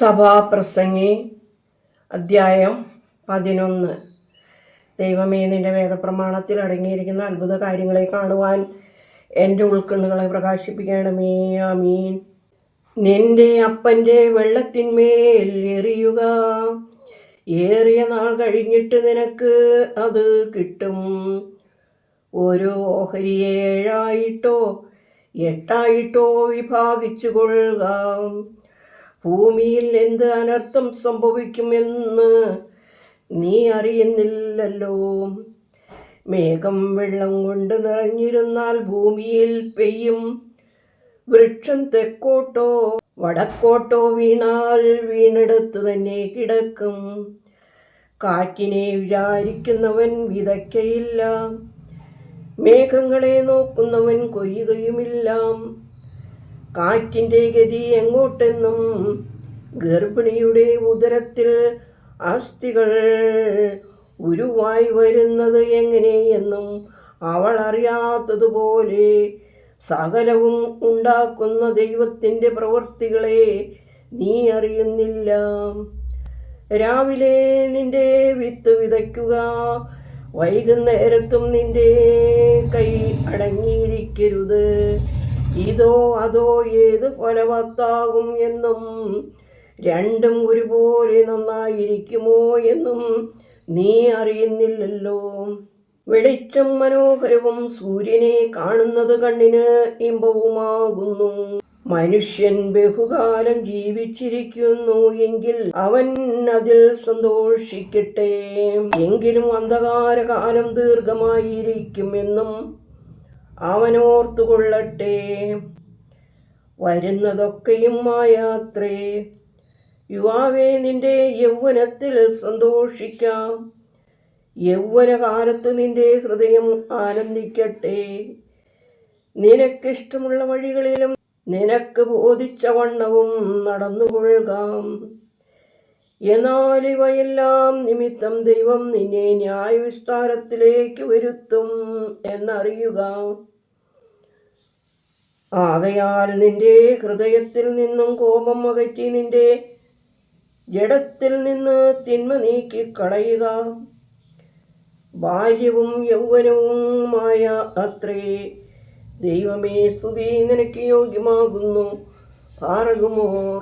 സഭാപ്രസംഗി അദ്ധ്യായം 11. ദൈവമേ, നിന്റെ വേദപ്രമാണത്തിൽ അടങ്ങിയിരിക്കുന്ന അത്ഭുത കാര്യങ്ങളെ കാണുവാൻ എൻ്റെ ഉൾക്കണ്ണുകളെ പ്രകാശിപ്പിക്കണമേ. ആമീൻ. നിന്റെ അപ്പൻ്റെ വെള്ളത്തിന്മേൽ എറിയുക, ഏറിയ നാൾ കഴിഞ്ഞിട്ട് നിനക്ക് അത് കിട്ടും. ഓരോ ഓഹരിയെ 7 8 വിഭാഗിച്ചു കൊള്ളുക. ഭൂമിയിൽ എന്ത് അനർത്ഥം സംഭവിക്കുമെന്ന് നീ അറിയുന്നില്ലല്ലോ. മേഘം വെള്ളം കൊണ്ട് നിറഞ്ഞിരുന്നാൽ ഭൂമിയിൽ പെയ്യും. വൃക്ഷം തെക്കോട്ടോ വടക്കോട്ടോ വീണാൽ വീണെടുത്ത് തന്നെ കിടക്കും. കാറ്റിനെ വിചാരിക്കുന്നവൻ വിതയ്ക്കയില്ല, മേഘങ്ങളെ നോക്കുന്നവൻ കൊയ്യുകയുമില്ല. കാറ്റിൻ്റെ ഗതി എങ്ങോട്ടെന്നും ഗർഭിണിയുടെ ഉദരത്തിൽ അസ്ഥികൾ ഉരുവായി വരുന്നത് എങ്ങനെയെന്നും അവൾ അറിയാത്തതുപോലെ സകലവും ഉണ്ടാക്കുന്ന ദൈവത്തിൻ്റെ പ്രവൃത്തികളെ നീ അറിയുന്നില്ല. രാവിലെ നിന്റെ വിത്ത് വിതയ്ക്കുക, വൈകുന്നേരത്തും നിന്റെ കൈ അടങ്ങിയിരിക്കരുത്. ഇതോ അതോ ഏത് ഫലവത്താകും എന്നും രണ്ടും ഒരുപോലെ നന്നായിരിക്കുമോ എന്നും നീ അറിയുന്നില്ലല്ലോ. വെളിച്ചം മനോഹരവും സൂര്യനെ കാണുന്നത് കണ്ണിന് ഇമ്പവുമാകുന്നു. മനുഷ്യൻ ബഹുകാലം ജീവിച്ചിരിക്കുന്നു എങ്കിൽ അവൻ അതിൽ സന്തോഷിക്കട്ടെ. എങ്കിലും അന്ധകാരകാലം ദീർഘമായിരിക്കുമെന്നും അവനോർത്തുകൊള്ളട്ടെ. വരുന്നതൊക്കെയും മായാത്രേ. യുവാവേ, നിന്റെ യൗവനത്തിൽ സന്തോഷിക്കാം. യൗവനകാലത്ത് നിന്റെ ഹൃദയം ആനന്ദിക്കട്ടെ. നിനക്കിഷ്ടമുള്ള വഴികളിലും നിനക്ക് ബോധിച്ച വണ്ണവും നടന്നുകൊള്ളുകാം. എന്നാൽ ഇവയെല്ലാം നിമിത്തം ദൈവം നിന്നെ ന്യായവിസ്താരത്തിലേക്ക് വരുത്തും എന്നറിയുക. ആകയാൽ നിന്റെ ഹൃദയത്തിൽ നിന്നും കോപം അകറ്റി നിന്റെ ജഡത്തിൽ നിന്ന് തിന്മ നീക്കിക്കളയുക. ബാല്യവും യൗവനവുമായ അത്രേ. ദൈവമേ, സ്തുതി നിനക്ക് യോഗ്യമാകുന്നു. പാറകുമോർ.